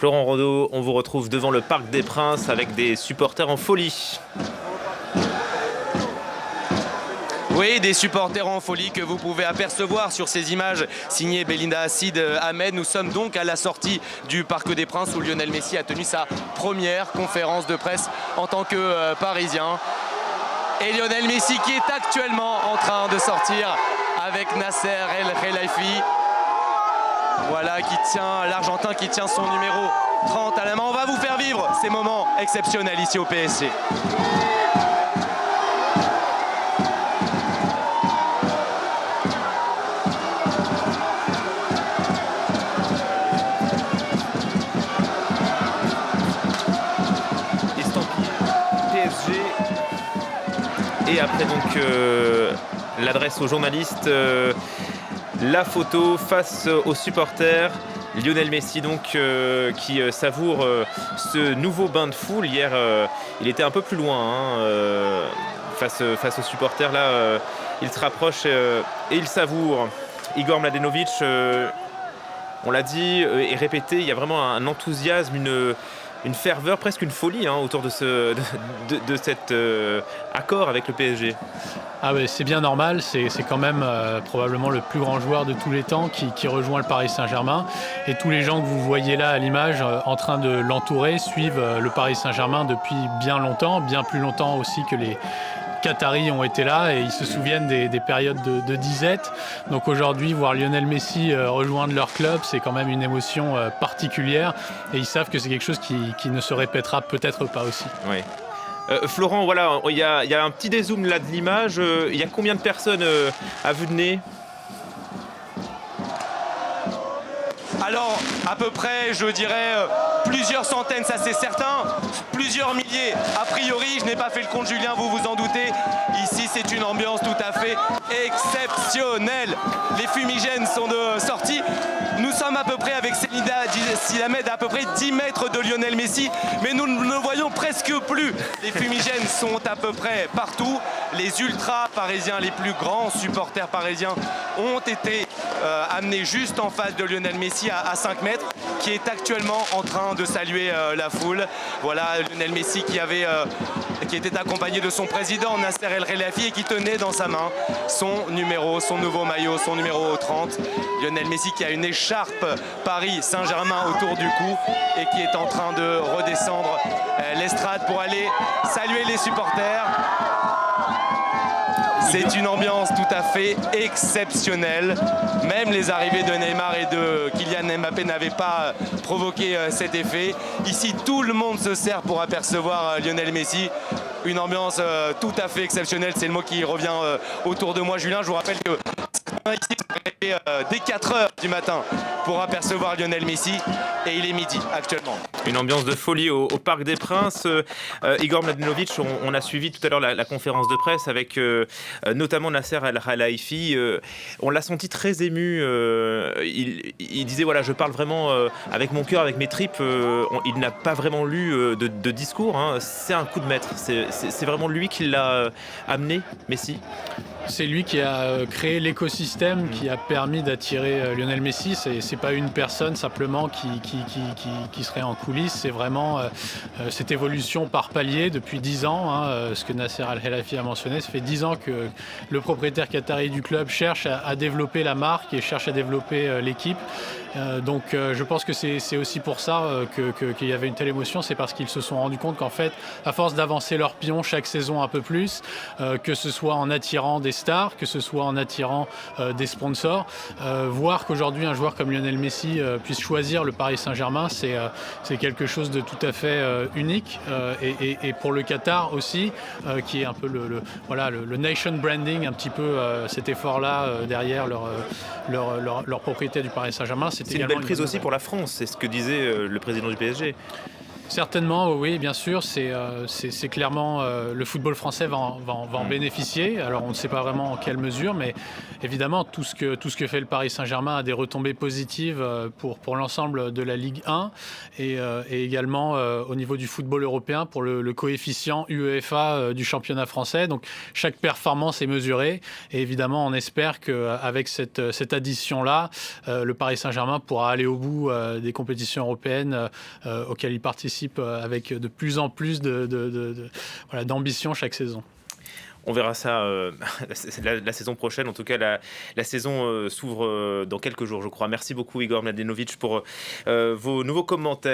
Florent Rondeau, on vous retrouve devant le Parc des Princes avec des supporters en folie. Oui, des supporters en folie que vous pouvez apercevoir sur ces images signées Belinda Sid Ahmed. Nous sommes donc à la sortie du Parc des Princes où Lionel Messi a tenu sa première conférence de presse en tant que Parisien. Et Lionel Messi qui est actuellement en train de sortir avec Nasser El Khelaifi. Voilà, l'Argentin qui tient son numéro 30 à la main. On va vous faire vivre ces moments exceptionnels ici au PSG. Et après donc l'adresse aux journalistes, la photo face aux supporters. Lionel Messi donc qui savoure ce nouveau bain de foule. Hier il était un peu plus loin face aux supporters. Là il se rapproche et il savoure. Igor Mladenovic, on l'a dit et répété, il y a vraiment un enthousiasme, une ferveur, presque une folie autour de cet accord avec le PSG. Ah ouais, c'est bien normal, c'est quand même probablement le plus grand joueur de tous les temps qui rejoint le Paris Saint-Germain. Et tous les gens que vous voyez là à l'image en train de l'entourer suivent le Paris Saint-Germain depuis bien longtemps, bien plus longtemps aussi que les Qataris ont été là et ils se souviennent des périodes de disette. Donc aujourd'hui, voir Lionel Messi rejoindre leur club, c'est quand même une émotion particulière et ils savent que c'est quelque chose qui ne se répétera peut-être pas aussi. Oui. Florent, voilà, il y a un petit dézoom là de l'image. Il y a combien de personnes à vue de nez ? Alors, à peu près, je dirais plusieurs centaines, ça c'est certain. Plusieurs milliers, a priori, je n'ai pas fait le compte, Julien, vous vous en doutez. Ici, c'est une ambiance tout à fait exceptionnelle. Les fumigènes sont de sortie. Nous sommes à peu près avec Belinda Sid Ahmed à peu près 10 mètres de Lionel Messi, mais nous ne le voyons presque plus. Les fumigènes sont à peu près partout. Les ultras parisiens, les plus grands supporters parisiens ont été amenés juste en face de Lionel Messi à 5 mètres, qui est actuellement en train de saluer la foule. Voilà Lionel Messi qui était accompagné de son président Nasser El Khelaifi et qui tenait dans sa main son numéro, son nouveau maillot, son numéro 30. Lionel Messi qui a une écharpe Paris Saint-Germain autour du cou et qui est en train de redescendre l'estrade pour aller saluer les supporters. C'est une ambiance tout à fait exceptionnelle. Même les arrivées de Neymar et de Kylian Mbappé n'avaient pas provoqué cet effet. Ici, tout le monde se sert pour apercevoir Lionel Messi. Une ambiance tout à fait exceptionnelle. C'est le mot qui revient autour de moi, Julien. Je vous rappelle que ici dès 4 h du matin pour apercevoir Lionel Messi et il est midi actuellement. Une ambiance de folie au Parc des Princes. Igor Mladenovic, on a suivi tout à l'heure la conférence de presse avec notamment Nasser El Khelaifi. On l'a senti très ému. Il disait voilà, je parle vraiment avec mon cœur, avec mes tripes. Il n'a pas vraiment lu de discours. C'est un coup de maître. C'est vraiment lui qui l'a amené, Messi. C'est lui qui a créé l'écosystème qui a permis d'attirer Lionel Messi. C'est pas une personne simplement qui serait en coulisses. C'est vraiment cette évolution par palier depuis 10 ans. Ce que Nasser El Khelaifi a mentionné, ça fait 10 ans que le propriétaire qatari du club cherche à développer la marque et cherche à développer l'équipe. Donc je pense que c'est aussi pour ça qu'il y avait une telle émotion. C'est parce qu'ils se sont rendus compte qu'en fait, à force d'avancer leur pion chaque saison un peu plus, que ce soit en attirant des stars, que ce soit en attirant des sponsors, voir qu'aujourd'hui un joueur comme Lionel Messi puisse choisir le Paris Saint-Germain, c'est quelque chose de tout à fait unique. Et pour le Qatar aussi, qui est un peu le nation branding, un petit peu cet effort-là derrière leur propriété du Paris Saint-Germain. C'est une belle prise aussi pour la France, c'est ce que disait le président du PSG. Certainement, oui, bien sûr. C'est clairement le football français va en bénéficier. Alors, on ne sait pas vraiment en quelle mesure, mais évidemment, tout ce que fait le Paris Saint-Germain a des retombées positives pour l'ensemble de la Ligue 1 et également au niveau du football européen pour le coefficient UEFA du championnat français. Donc, chaque performance est mesurée et évidemment, on espère qu'avec cette addition-là, le Paris Saint-Germain pourra aller au bout des compétitions européennes auxquelles il participe avec de plus en plus d'ambition chaque saison. On verra ça la saison prochaine. En tout cas, la saison s'ouvre dans quelques jours, je crois. Merci beaucoup, Igor Mladenovic, pour vos nouveaux commentaires.